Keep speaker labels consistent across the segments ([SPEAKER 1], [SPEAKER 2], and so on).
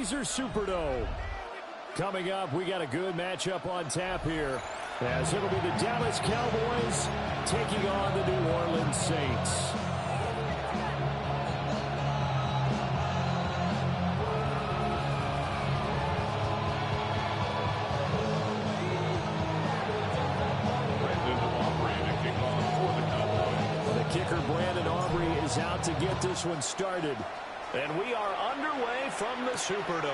[SPEAKER 1] Caesars Superdome. Coming up, we got a good matchup on tap here, as it'll be the Dallas Cowboys taking on the New Orleans Saints. Kicker Brandon Aubrey is out to get this one started. And we are underway from the Superdome.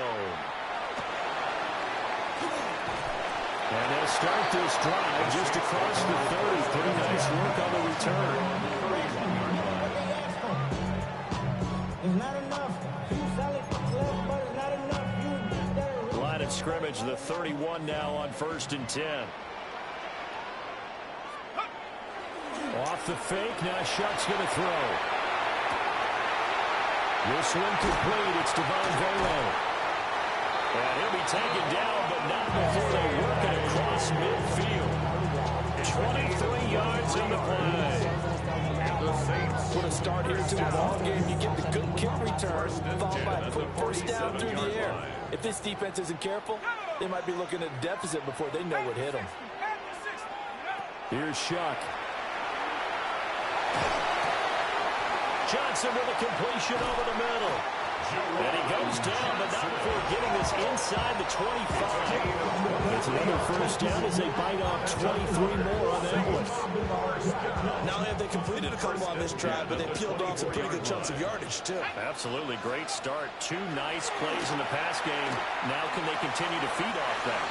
[SPEAKER 1] And they'll start this drive just across the 30. Pretty nice work on the return.
[SPEAKER 2] It's not enough. You sell it left, but it's not enough. You there.
[SPEAKER 1] Line of scrimmage, the 31 now on 1st and 10. Off the fake, now Shuck's going to throw. This one complete, it's Devon Velo. And he'll be taken down, but not before they work it across midfield. 23 yards in the play.
[SPEAKER 3] The Saints put a start here to the ball game. You get the good kick return, followed by a quick first down through the air. If this defense isn't careful, they might be looking at a deficit before they know what hit them.
[SPEAKER 1] Here's Shuck. Johnson with a completion over the middle. And he goes down, but not before getting this inside the 25. It's another first down as they bite off 23 more on that one.
[SPEAKER 3] Not only have they completed a couple on this drive, but they peeled off some pretty good chunks of yardage, too.
[SPEAKER 1] Absolutely great start. 2 nice plays in the pass game. Now can they continue to feed off that?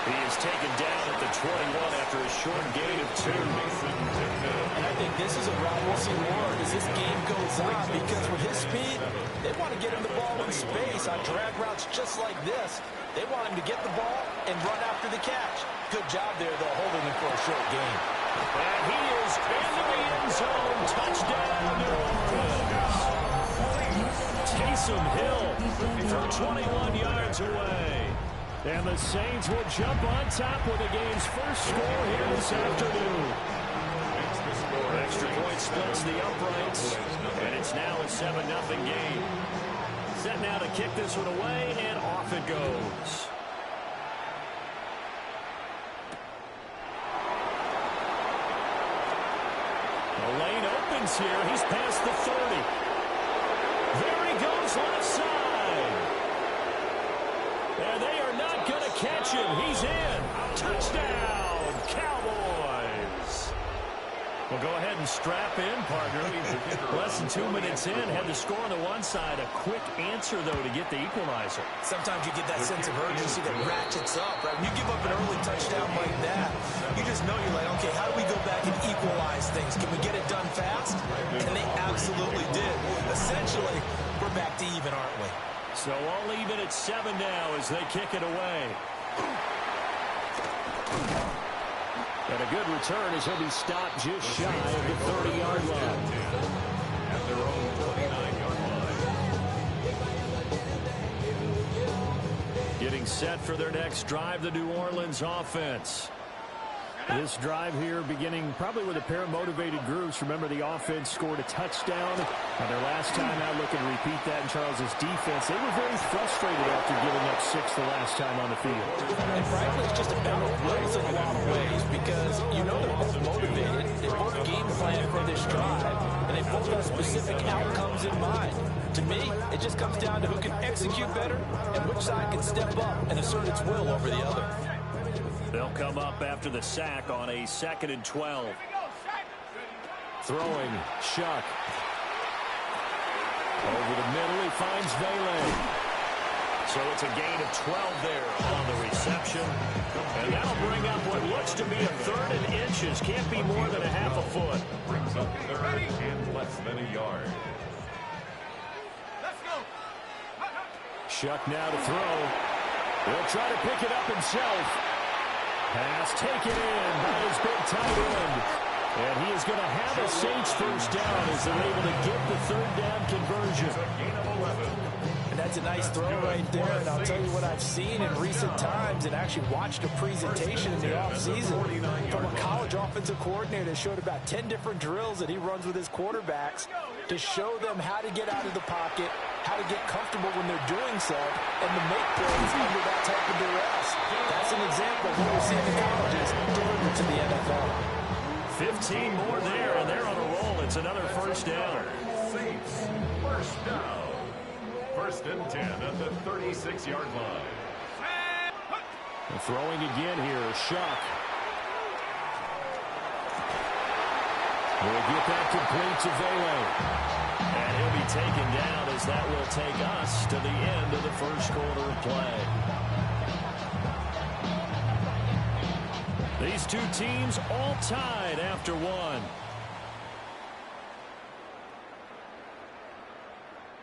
[SPEAKER 1] He is taken down at the 21 after a short gain of 2.
[SPEAKER 3] And I think this is a route we'll see more as this game goes on, because with his speed, they want to get him the ball in space on drag routes just like this. They want him to get the ball and run after the catch. Good job there, though, holding him for a short gain.
[SPEAKER 1] And he is into the end zone. Touchdown, New Orleans. Taysom Hill from 21 yards away. And the Saints will jump on top with the game's first score here this afternoon. Extra point splits the uprights, and it's now a 7-0 game. Set now to kick this one away, and off it goes. The lane opens here. He's past the 30. There he goes left side. And they are not going to catch him. He's in. Touchdown, Cowboys. Well, go ahead and strap in, partner. Less than 2 minutes in, had the score on the one side. A quick answer, though, to get the equalizer.
[SPEAKER 3] Sometimes you get that sense of urgency that ratchets up, right? When you give up an early touchdown like that, you just know you're like, okay, how do we go back and equalize things? Can we get it done fast? And they absolutely did. Essentially, we're back to even, aren't we?
[SPEAKER 1] So all even at 7 now as they kick it away. And a good return as he'll be stopped just shy of the 30-yard line.
[SPEAKER 4] At their own 29-yard line.
[SPEAKER 1] Getting set for their next drive, the New Orleans offense. This drive here beginning probably with a pair of motivated groups. Remember, the offense scored a touchdown on their last time out. Looking to repeat that in Charles's defense. They were very frustrated after giving up 6 the last time on the field.
[SPEAKER 3] And frankly, it's just a battle of wills in a lot of ways, because you know they're both motivated. They both game plan for this drive, and they both have specific outcomes in mind. To me, it just comes down to who can execute better and which side can step up and assert its will over the other.
[SPEAKER 1] They'll come up after the sack on a 2nd and 12. Throwing, Shuck. Over the middle, he finds Vele. So it's a gain of 12 there on the reception. And that'll bring up what looks to be a 3rd and inches. Can't be more than a half a foot.
[SPEAKER 4] Brings up 3rd and less than a yard.
[SPEAKER 1] Shuck now to throw. He'll try to pick it up himself. Pass taken in by his big tight end. And he is going to have a Saints first down as they're able to get the 3rd down conversion.
[SPEAKER 3] And that's a nice throw right there. And I'll tell you what I've seen in recent times and actually watched a presentation in the offseason from a college offensive coordinator that showed about 10 different drills that he runs with his quarterbacks to show them how to get out of the pocket, how to get comfortable when they're doing so, and to make plays under that type of duress. That's an example of what we see in the colleges delivered to the NFL.
[SPEAKER 1] 15 more there, and they're on a roll. It's another first down.
[SPEAKER 4] Saints, first down. First and 10 at the 36-yard line.
[SPEAKER 1] And throwing again here, Shuck. We'll get that complete to Vele. And he'll be taken down as that will take us to the end of the first quarter of play. These two teams all tied after one.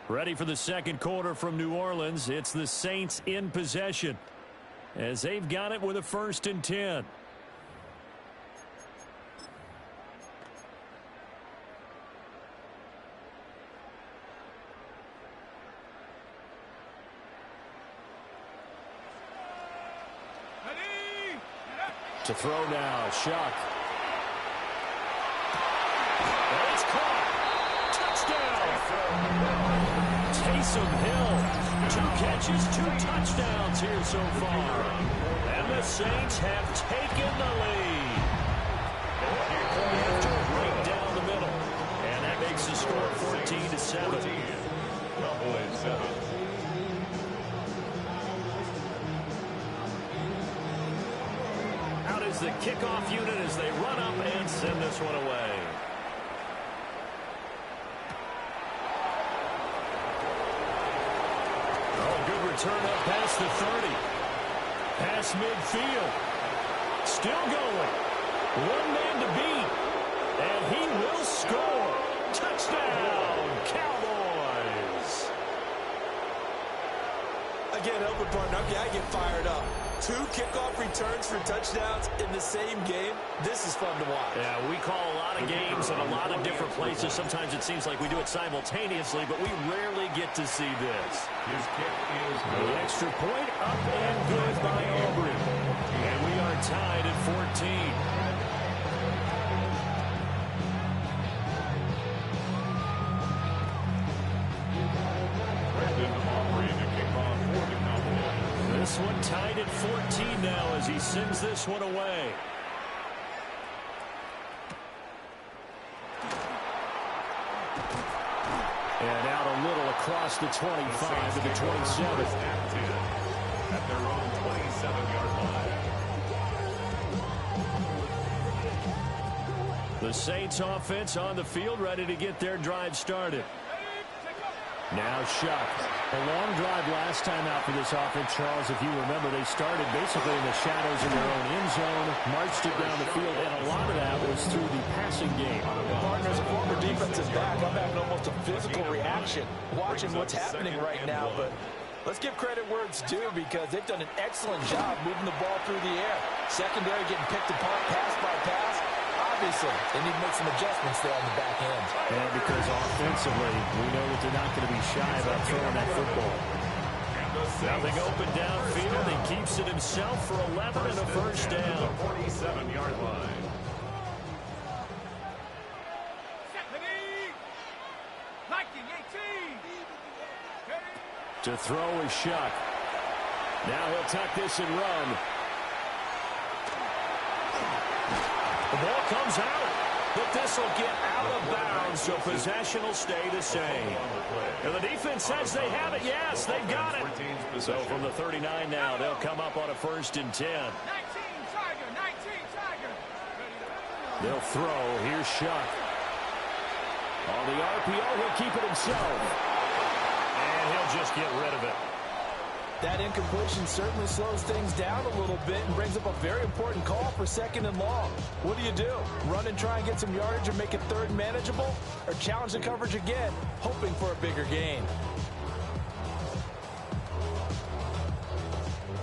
[SPEAKER 1] Ready for the second quarter from New Orleans. It's the Saints in possession as they've got it with a 1st and 10. To throw now, Shuck. And it's caught. Touchdown. Taysom Hill. 2 catches, 2 touchdowns here so far. And the Saints have taken the lead. Right down the middle. And that makes the score 14-7.
[SPEAKER 4] Cowboys 7.
[SPEAKER 1] Is the kickoff unit as they run up and send this one away. Oh, good return up past the 30. Past midfield. Still going. One man to beat. And he will score. Touchdown, Cowboys.
[SPEAKER 3] Again, help it, partner. I get fired up. 2 kickoff returns for touchdowns in the same game. This is fun to watch.
[SPEAKER 1] Yeah, we call a lot of games in a lot of different places. Sometimes it seems like we do it simultaneously, but we rarely get to see this.
[SPEAKER 4] His kick is
[SPEAKER 1] The extra point up and good by Aubrey. And we are tied at 14. This one tied at 14 now as he sends this one away. And out a little across the 25 to the 27.
[SPEAKER 4] At their own 27-yard line.
[SPEAKER 1] The Saints offense on the field ready to get their drive started. Now Shuck. A long drive last time out for this offense, Charles. If you remember, they started basically in the shadows in their own end zone, marched it down the field, and a lot of that was through the passing game.
[SPEAKER 3] Partners, a former defensive back. I'm having almost a physical reaction watching what's happening right now. But let's give credit where it's due because they've done an excellent job moving the ball through the air. Secondary getting picked apart pass by pass. Obviously, they need to make some adjustments there on the back end.
[SPEAKER 1] And because offensively, we know that they're not going to be shy about throwing that football. Nothing open downfield. He keeps it himself for 11 and a first down.
[SPEAKER 4] 47-yard line.
[SPEAKER 1] To throw is Shuck. Now he'll tuck this and run. The ball comes out, but this will get out of bounds, so possession will stay the same. And the defense says they have it. Yes, they've got it. So from the 39 now, they'll come up on a 1st and 10. They'll throw. Here's Shuck. On the RPO, he'll keep it himself. And he'll just get rid of it.
[SPEAKER 3] That incompletion certainly slows things down a little bit and brings up a very important call for 2nd and long. What do? Run and try and get some yardage or make it 3rd manageable? Or challenge the coverage again, hoping for a bigger gain?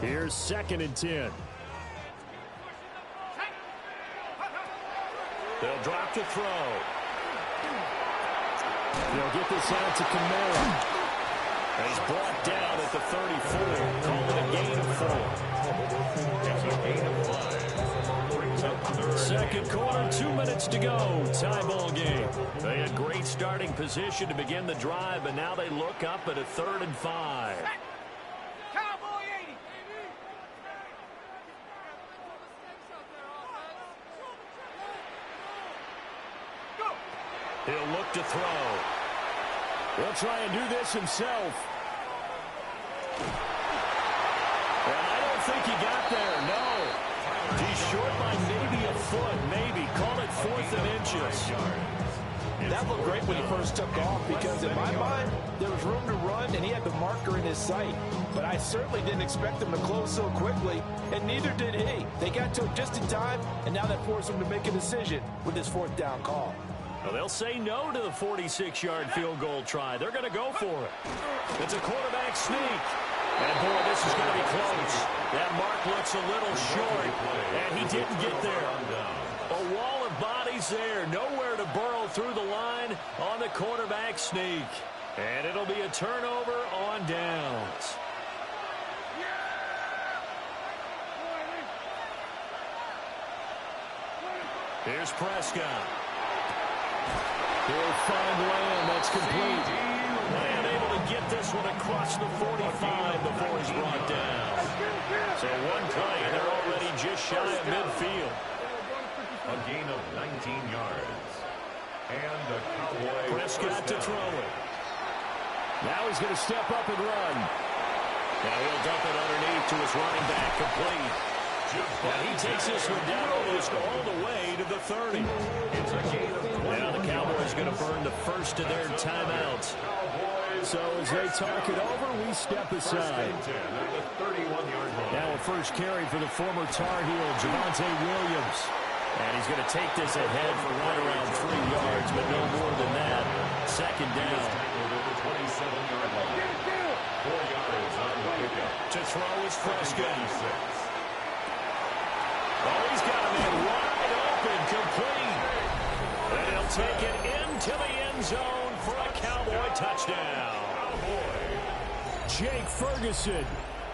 [SPEAKER 1] Here's 2nd and 10. They'll drop to throw. They'll get this out to Kamara. And he's brought down at the 34. Call it a gain of 4.
[SPEAKER 4] It's a gain of 5. Brings up 3rd
[SPEAKER 1] 2nd second quarter, 2 minutes to go. Tie ball game. They had great starting position to begin the drive, but now they look up at a 3rd and 5.
[SPEAKER 5] Cowboy 80.
[SPEAKER 1] He'll look to throw. He'll try and do this himself. And I don't think he got there, no. He's short by maybe a foot, maybe. Call it 4th and inches.
[SPEAKER 3] That looked great when he first took off because in my mind, there was room to run and he had the marker in his sight. But I certainly didn't expect him to close so quickly, and neither did he. They got to him just in time, and now that forced him to make a decision with his 4th down call.
[SPEAKER 1] Well, they'll say no to the 46-yard field goal try. They're going to go for it. It's a quarterback sneak. And, boy, this is going to be close. That mark looks a little short, and he didn't get there. A wall of bodies there. Nowhere to burrow through the line on the quarterback sneak. And it'll be a turnover on downs. Here's Prescott. He'll find Lamb. That's complete. Lamb able to get this one across the 45 before he's brought down. So one play, and they're already just shy of midfield.
[SPEAKER 4] A gain of 19 yards. And the Cowboy
[SPEAKER 1] Prescott to throw it. Now he's going to step up and run. Now he'll dump it underneath to his running back, complete. And he takes this one down almost all the way to the 30.
[SPEAKER 4] It's a gain of 20.
[SPEAKER 1] Now the Cowboys going to burn the first of their timeouts. So as they talk it over, we step aside. Now a first carry for the former Tar Heel, Javonte Williams. And he's going to take this ahead for right around 3 yards, but no more than that. Second down.
[SPEAKER 4] 27-yard line. 4 yards on the pickup.
[SPEAKER 1] To throw is Prescott. Oh, he's got him in wide open, complete. And he'll take it into the end zone for a Cowboy touchdown. Jake Ferguson,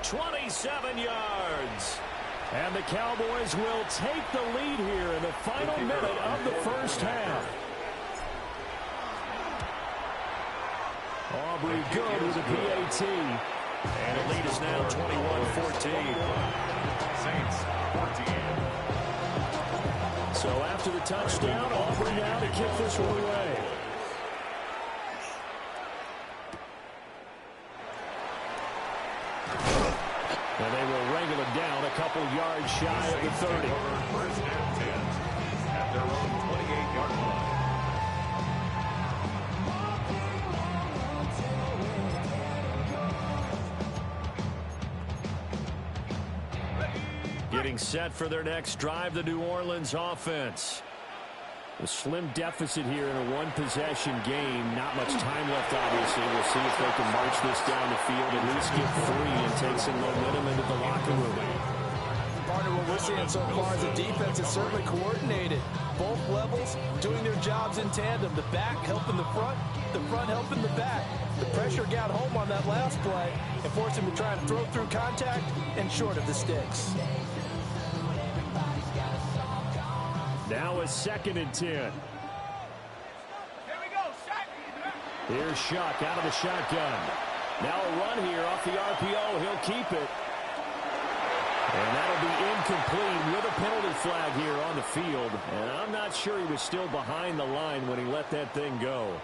[SPEAKER 1] 27 yards. And the Cowboys will take the lead here in the final minute of the first half. Aubrey good with a PAT. And the lead is now 21-14.
[SPEAKER 4] Saints 14.
[SPEAKER 1] So after the touchdown, Aubrey now to kick this one away. And they will wrangle it down a couple yards shy of the 30.
[SPEAKER 4] First and 10 at their own 28-yard line.
[SPEAKER 1] Getting set for their next drive, the New Orleans offense. A slim deficit here in a one-possession game. Not much time left, obviously. We'll see if they can march this down the field, at least get 3 and take some momentum into the locker room.
[SPEAKER 3] Partner, what we're seeing so far is the defense is certainly coordinated. Both levels doing their jobs in tandem. The back helping the front helping the back. The pressure got home on that last play and forced him to try and throw through contact and short of the sticks.
[SPEAKER 1] Now a 2nd and 10.
[SPEAKER 5] Here we go, shot.
[SPEAKER 1] Here's Shuck out of the shotgun. Now a run here off the RPO. He'll keep it. And that'll be incomplete with a penalty flag here on the field. And I'm not sure he was still behind the line when he let that thing go.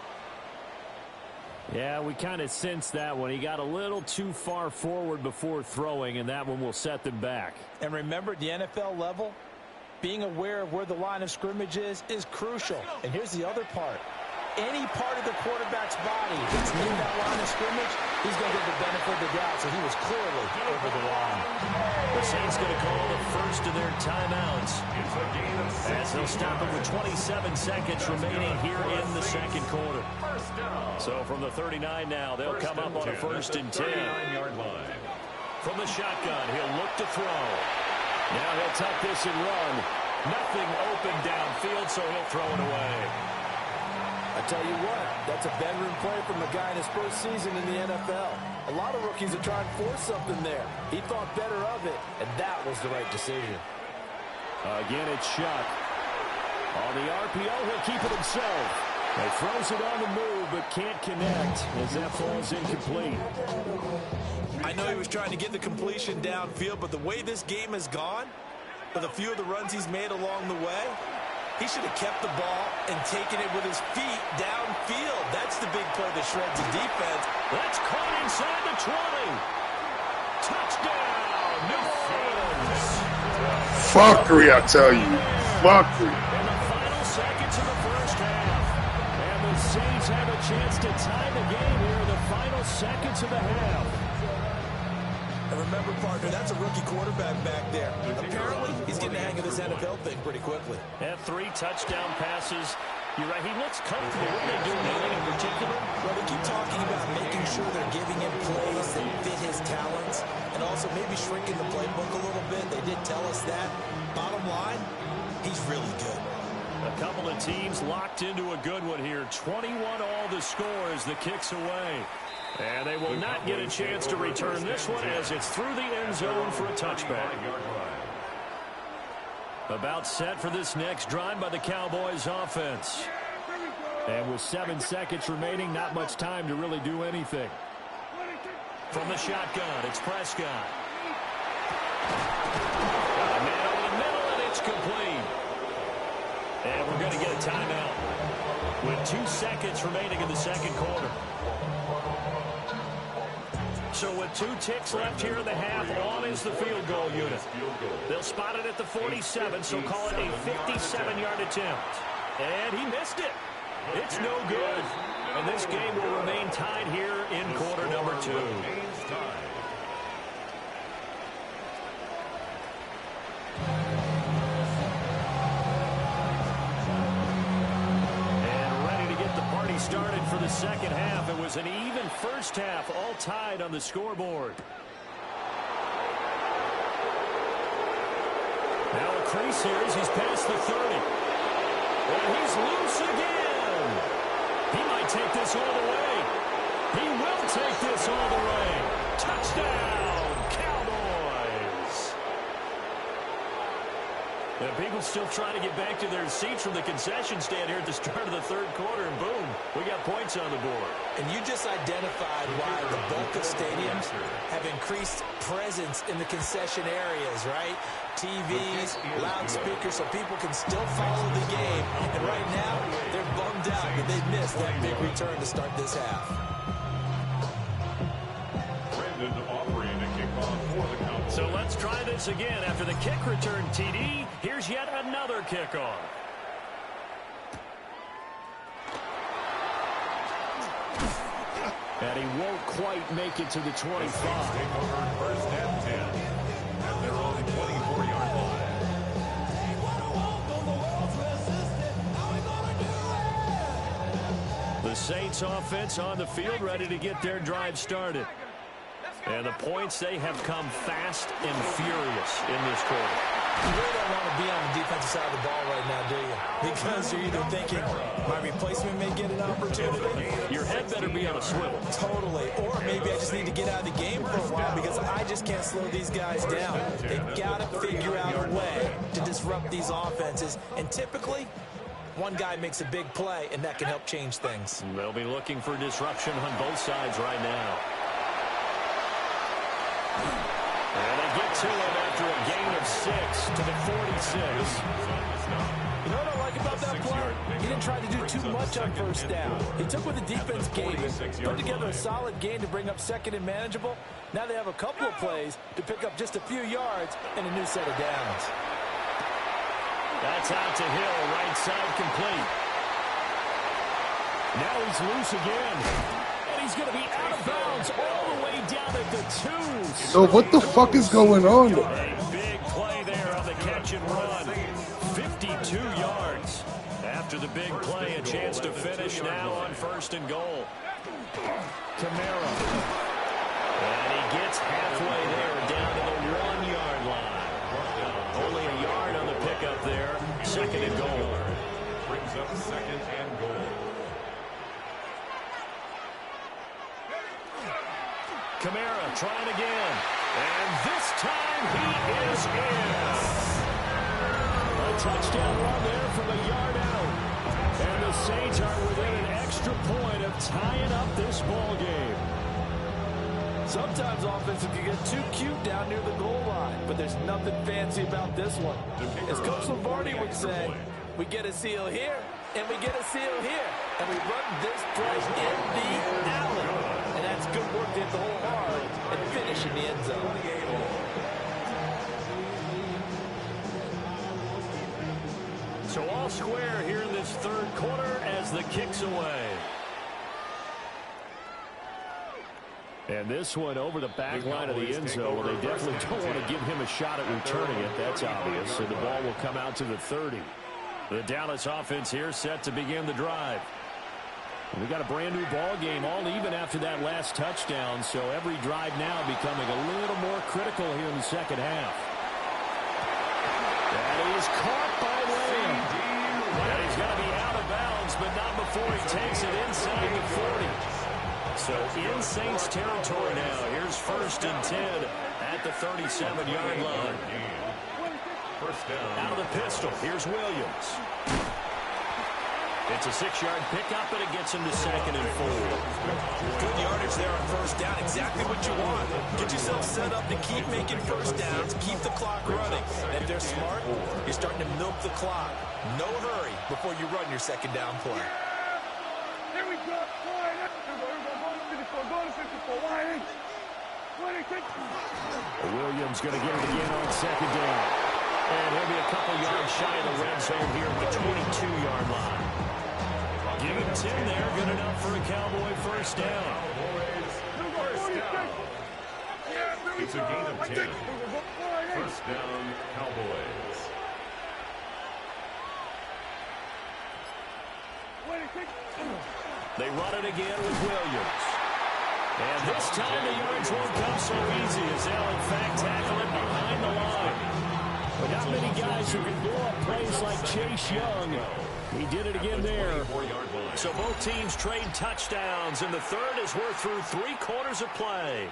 [SPEAKER 1] Yeah, we kind of sensed that one. He got a little too far forward before throwing, and that one will set them back.
[SPEAKER 3] And remember, at the NFL level, being aware of where the line of scrimmage is crucial. And here's the other part. Any part of the quarterback's body that's near that line of scrimmage, he's going to get the benefit of the doubt, so he was clearly over the line.
[SPEAKER 1] The Saints going to call the first of their timeouts as they'll stop it with 27 seconds remaining here in the second quarter. So from the 39 now, they'll come up on a 1st and 10. From the shotgun, he'll look to throw. Now he'll tuck this and run. Nothing open downfield, so he'll throw it away.
[SPEAKER 3] I tell you what, that's a bedroom play from a guy in his first season in the NFL. A lot of rookies are trying to force something there. He thought better of it, and that was the right decision.
[SPEAKER 1] Again, it's Shuck. On the RPO, he'll keep it himself. He throws it on the move, but can't connect as that falls incomplete.
[SPEAKER 3] I know he was trying to get the completion downfield, but the way this game has gone, with a few of the runs he's made along the way, he should have kept the ball and taken it with his feet downfield. That's the big play that shreds the defense.
[SPEAKER 1] That's caught inside the 20. Touchdown, New Orleans.
[SPEAKER 6] Fuckery, I tell you. Fuckery.
[SPEAKER 1] In the final seconds of the first half. And the Saints have a chance to tie the game here in the final seconds of the half.
[SPEAKER 3] And remember, partner, that's a rookie quarterback back there. Apparently, he's getting the hang of this NFL thing pretty quickly.
[SPEAKER 1] Had 3 touchdown passes. You're right, he looks comfortable. What are they doing? Anything in particular?
[SPEAKER 3] Well, they keep talking about making sure they're giving him plays that fit his talents and also maybe shrinking the playbook a little bit. They did tell us that. Bottom line, he's really good.
[SPEAKER 1] A couple of teams locked into a good one here. 21 all the score as the kick's away. And they will not get a chance to return this one as it's through the end zone for a touchback. About set for this next drive by the Cowboys offense. And with 7 seconds remaining, not much time to really do anything. From the shotgun, it's Prescott. Got a man over the middle, and it's complete. And we're going to get a timeout with 2 seconds remaining in the second quarter. So with 2 ticks left here in the half, on is the field goal unit. They'll spot it at the 47, so call it a 57-yard attempt. And he missed it. It's no good. And this game will remain tied here in quarter number 2. Started for the second half. It was an even first half, all tied on the scoreboard. Now a crease here as he's past the 30. And he's loose again. He might take this all the way. He will take this all the way. Touchdown, Cowboys. And people still trying to get back to their seats from the concession stand here at the start of the third quarter, and boom, we got points on the board.
[SPEAKER 3] And you just identified why the bulk of stadiums have increased presence in the concession areas, right? TVs, loudspeakers, so people can still follow the game. And right now, they're bummed out that they missed that big return to start this half.
[SPEAKER 1] So let's try this again. After the kick return TD, here's yet another kickoff. And he won't quite make it to the 25.
[SPEAKER 4] First and 10. And they're on the 24-yard line.
[SPEAKER 1] The Saints offense on the field, ready to get their drive started. And the points, they have come fast and furious in this quarter.
[SPEAKER 3] You really don't want to be on the defensive side of the ball right now, do you? Because you're either thinking, my replacement may get an opportunity.
[SPEAKER 1] Your head better be on a swivel.
[SPEAKER 3] Totally. Or maybe I just need to get out of the game for a while because I just can't slow these guys down. They've got to figure out a way to disrupt these offenses. And typically, one guy makes a big play, and that can help change things.
[SPEAKER 1] They'll be looking for disruption on both sides right now. And they get to him after a gain of 6 to the 46.
[SPEAKER 7] You know what I like about that play? He didn't try to do too much on first down. He took what the defense gave him, put together a solid gain to bring up second and manageable. Now they have a couple of plays to pick up just a few yards and a new set of downs.
[SPEAKER 1] That's out to Hill, right side complete. Now he's loose again. And he's going to be out of bounds all the way down at the 2.
[SPEAKER 6] So what the fuck is going on?
[SPEAKER 1] A big play there on the catch and run. 52 yards. After the big play, a chance to finish now on 1st and goal. Kamara. And he gets halfway there, down to the 1-yard line. Only a yard on the pickup there. 2nd and goal.
[SPEAKER 4] Brings up 2nd and goal.
[SPEAKER 1] Kamara trying again. And this time he is in. A touchdown run there from a yard out. And the Saints are within an extra point of tying up this ball game.
[SPEAKER 7] Sometimes offenses can get too cute down near the goal line, but there's nothing fancy about this one. As Coach Lombardi would say, we get a seal here, and we get a seal here, and we run this play in the alley. And that's good work to hit the hole hard and finish in the end zone.
[SPEAKER 1] So all square here in this third quarter as the kick's away. And this one over the back line of the end zone. Well, they definitely don't want to give him a shot at returning it. That's obvious. And the ball will come out to the 30. The Dallas offense here set to begin the drive. We got a brand new ball game, all even after that last touchdown. So every drive now becoming a little more critical here in the second half. That is caught by Lamb. And he's got to be out of bounds, but not before he takes it inside the 40. So in Saints territory now. Here's 1st and 10 at the 37-yard line. Out of the pistol. Here's Williams. It's a 6-yard pickup, and it gets him to 2nd and 4.
[SPEAKER 3] Good yardage there on 1st down. Exactly what you want. Get yourself set up to keep making 1st downs, keep the clock running. And if they're smart, you're starting to milk the clock. No hurry before you run your 2nd down play.
[SPEAKER 5] Here we go.
[SPEAKER 1] Williams going to get it again on 2nd down. And he'll be a couple yards shy of the red zone here at the 22-yard line. Give him 10 there. Good enough for a Cowboy 1st down.
[SPEAKER 4] It's a gain of 10. 1st down, Cowboys.
[SPEAKER 1] They run it again with Williams. And this time the yards won't come so easy as they'll in fact tackle it behind the line. But not many guys who can blow up plays like Chase Young. He did it again there. So both teams trade touchdowns, and the third as we're through 3 quarters of play.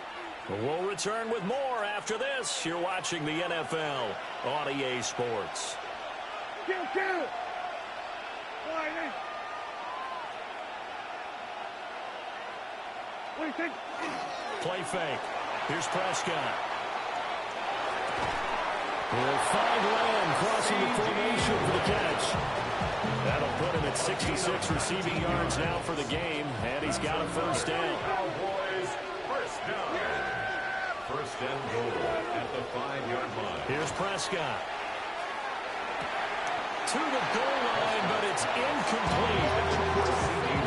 [SPEAKER 1] We'll return with more after this. You're watching the NFL on EA Sports.
[SPEAKER 5] Kill. What do you think?
[SPEAKER 1] Play fake. Here's Prescott. We'll find Lamb crossing the formation for the catch. That'll put him at 66 receiving yards now for the game, and he's got a 1st down.
[SPEAKER 4] Cowboys, 1st down. 1st and goal at the 5-yard line.
[SPEAKER 1] Here's Prescott. To the goal line, but it's incomplete.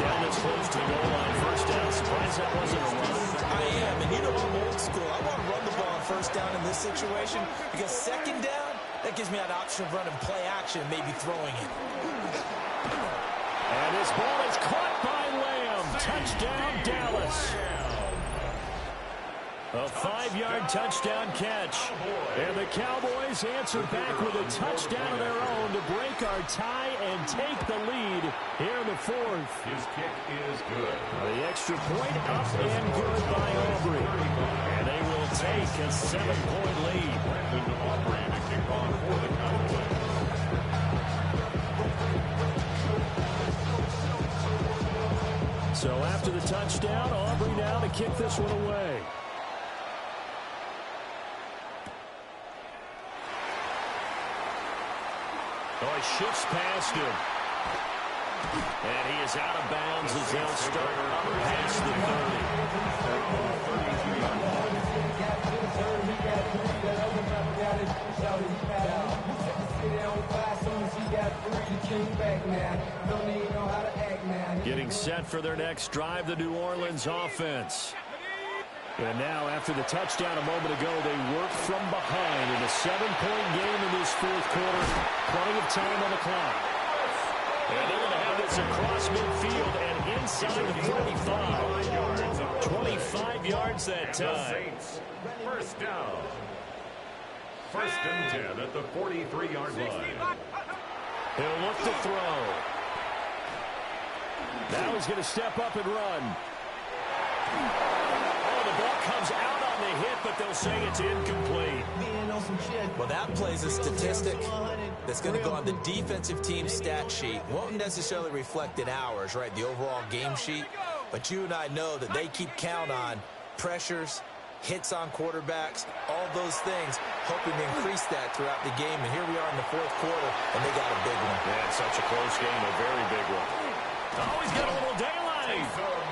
[SPEAKER 1] Down as close to the goal line. 1st down. Surprised that wasn't a run.
[SPEAKER 3] I am, and you know I'm old school. I want to run the ball on 1st down in this situation because 2nd down, that gives me an option of running play action and maybe throwing it.
[SPEAKER 1] And this ball is caught by Lamb. Touchdown, Dallas. A 5-yard touchdown catch. And the Cowboys answer back with a touchdown of their own to break our tie and take the lead here in the 4th.
[SPEAKER 4] His kick is good.
[SPEAKER 1] The extra point up and good by Aubrey. And they will take a 7-point lead.
[SPEAKER 4] Brandon Aubrey to kick off for the Cowboys.
[SPEAKER 1] So after the touchdown, Aubrey now to kick this one away. Oh, he shifts past him. And he is out of bounds as they'll start past the 30. Getting set for their next drive, the New Orleans offense. And now, after the touchdown a moment ago, they work from behind in a 7-point game in this 4th quarter. Plenty of time on the clock. And they're going to have this across midfield and inside the 25. 25 yards that time.
[SPEAKER 4] 1st down. 1st and 10 at the 43-yard line.
[SPEAKER 1] He'll look to throw. Now he's going to step up and run. Oh, the ball comes out on the hit, but they'll say it's incomplete.
[SPEAKER 3] Well, that plays a statistic that's going to go on the defensive team stat sheet. Won't necessarily reflect in ours, right, the overall game sheet. But you and I know that they keep count on pressures, hits on quarterbacks, all those things, hoping to increase that throughout the game. And here we are in the fourth quarter, and they got a big one.
[SPEAKER 1] Yeah, it's such a close game, a very big one. Oh, he's got a little daylight.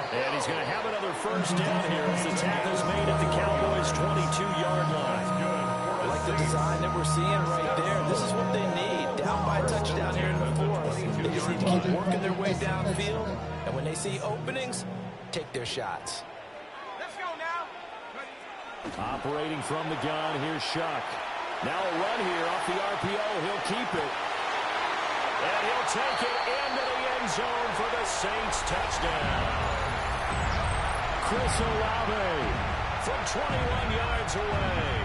[SPEAKER 1] And he's going to have another first down here as the tackle's made at the Cowboys' 22-yard line.
[SPEAKER 3] I like the design that we're seeing right there. This is what they need. Down by a touchdown here in the fourth. They just need to keep working their way downfield. And when they see openings, take their shots.
[SPEAKER 5] Let's go now.
[SPEAKER 1] Operating from the gun, here's Shuck. Now a run here off the RPO. He'll keep it. And he'll take it into the end zone for the Saints touchdown. Chris Olave from 21 yards away.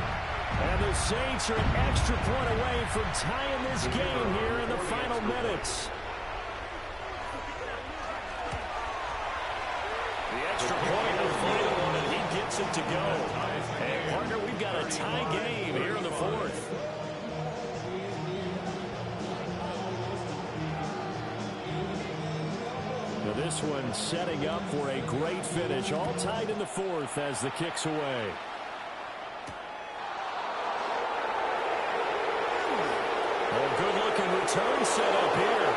[SPEAKER 1] And the Saints are an extra point away from tying this game here in the final minutes. The extra point, the final one, and he gets it to go. And, partner, we've got a tie game here in the fourth. Now this one setting up for a great finish. All tied in the fourth as the kick's away. Oh, good-looking return set up here.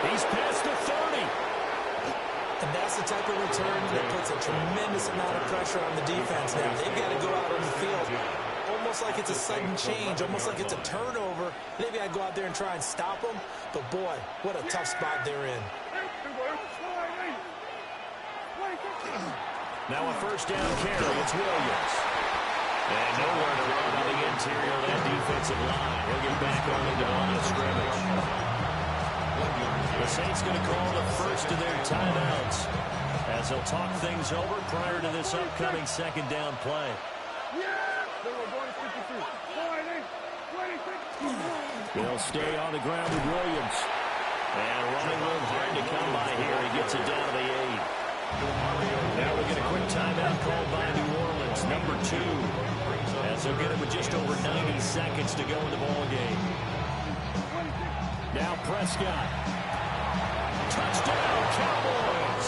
[SPEAKER 1] He's past the 30.
[SPEAKER 3] And that's the type of return that puts a tremendous amount of pressure on the defense now. They've got to go out on the field almost like it's a sudden change, almost like it's a turnover. They've got to go out there and try and stop them. But, boy, what a tough spot they're in.
[SPEAKER 1] Now a first down carry. It's Williams. And nowhere to run on the interior of that defensive line. He'll get back on into line of scrimmage. The Saints going to call the first of their timeouts as they'll talk things over prior to this upcoming second down play. They'll stay on the ground with Williams. And running a little hard to come by here. He gets it down to the 8. Now we get a quick timeout called by New Orleans, number 2. As they'll get it with just over 90 seconds to go in the ballgame. Now Prescott. Touchdown, Cowboys!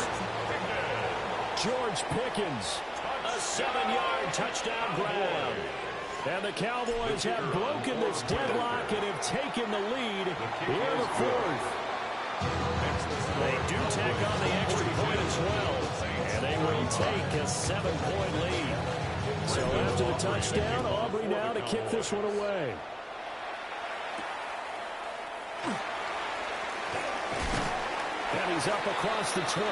[SPEAKER 1] George Pickens, a 7-yard touchdown grab. And the Cowboys have broken this deadlock and have taken the lead here in the fourth. They do tack on the extra point as well. And they will take a 7-point lead. So after the touchdown, Aubrey now to kick this one away. And he's up across the 25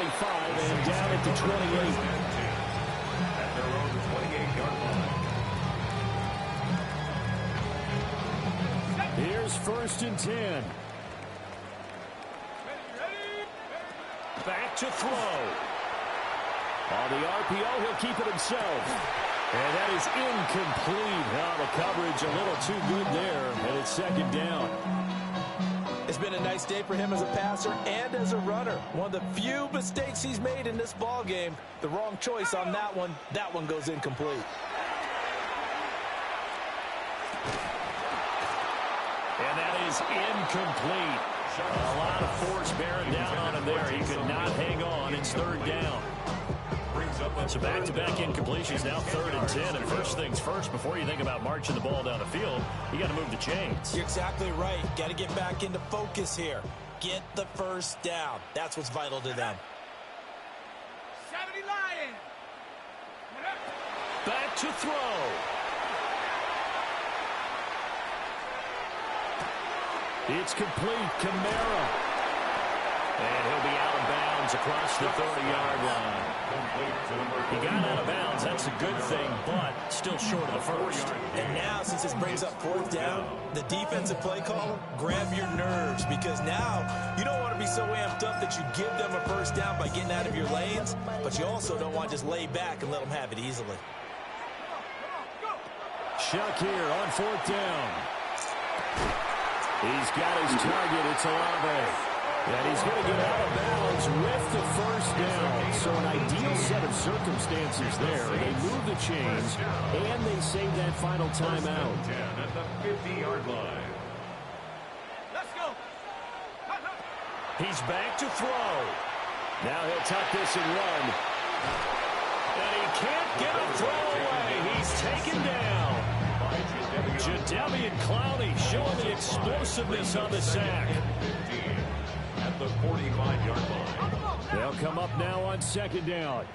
[SPEAKER 1] and down at the 28.
[SPEAKER 4] At their own 28-yard line.
[SPEAKER 1] Here's first and 10. Back to throw. On the RPO, he'll keep it himself. And that is incomplete. Now the coverage a little too good there, and it's second down.
[SPEAKER 3] It's been a nice day for him as a passer and as a runner. One of the few mistakes he's made in this ball game. The wrong choice on that one. That one goes incomplete.
[SPEAKER 1] And that is incomplete. A lot of force bearing down on him there. He could not hang on. It's third down. So back-to-back incompletions, now 3rd and 10. And first things first, before you think about marching the ball down the field, you got to move the chains.
[SPEAKER 3] You're exactly right. Got to get back into focus here. Get the first down. That's what's vital to them.
[SPEAKER 5] 70 Lions.
[SPEAKER 1] Back to throw. It's complete. Kamara. And he'll be out of bounds across the 30-yard line. He got out of bounds. That's a good thing, but still short of the first.
[SPEAKER 3] And now, since this brings up 4th down, the defensive play caller, grab your nerves, because now you don't want to be so amped up that you give them a first down by getting out of your lanes, but you also don't want to just lay back and let them have it easily.
[SPEAKER 1] Shuck here on 4th down. He's got his target. It's Olave. And he's going to get out of bounds with the first down. So an ideal set of circumstances there. They move the chains, and they save that final timeout.
[SPEAKER 4] 10 at the 50-yard line.
[SPEAKER 5] Let's go.
[SPEAKER 1] He's back to throw. Now he'll tuck this and run. And he can't get a throw away. He's taken down. Jadeveon Clowney showing the explosiveness on the sack.
[SPEAKER 4] At the 45-yard line.
[SPEAKER 1] They'll come up now on second down.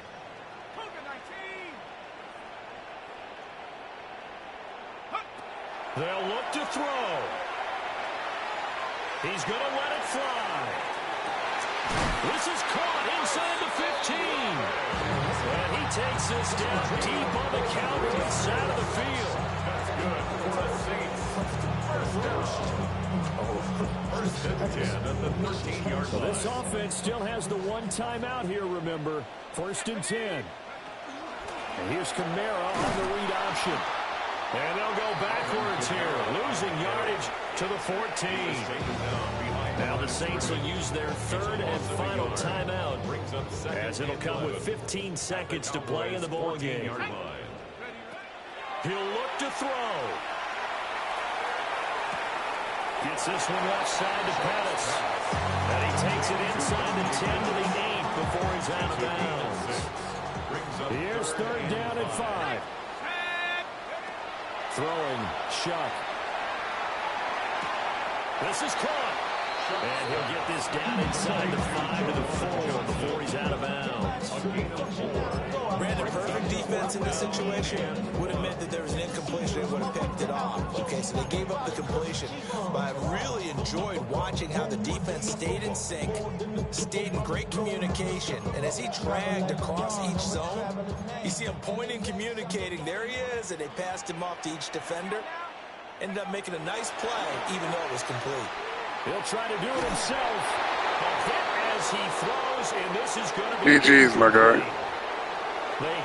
[SPEAKER 1] They'll look to throw. He's going to let it fly. This is caught inside the 15. And he takes this down deep on the Cowboys side of the field.
[SPEAKER 4] That's good for the Saints. First and 10 at the 13-yard line.
[SPEAKER 1] This offense still has the one timeout here, remember. First and 10. And here's Kamara on the read option. And they'll go backwards here, losing yardage to the 14. Now the Saints will use their third and final timeout, as it'll come with 15 seconds to play in the ball game. He'll look to throw. Gets this one left side to Pettis. And he takes it inside the 10 to the 8 before he's out of bounds. Here's third down and 5. Throwing, Shuck. This is caught. And he'll get this down inside the 5 to the 4 before he's out of bounds.
[SPEAKER 7] Brandon, perfect defense in this situation would have meant that there was an incompletion and would have picked it off. Okay, so they gave up the completion. But I really enjoyed watching how the defense stayed in sync, stayed in great communication. And as he dragged across each zone, you see him pointing, communicating. There he is, and they passed him off to each defender. Ended up making a nice play, even though it was complete.
[SPEAKER 1] He'll try to do it himself. A hit as he throws, and this is going to be...
[SPEAKER 6] GG's, my guy.
[SPEAKER 1] They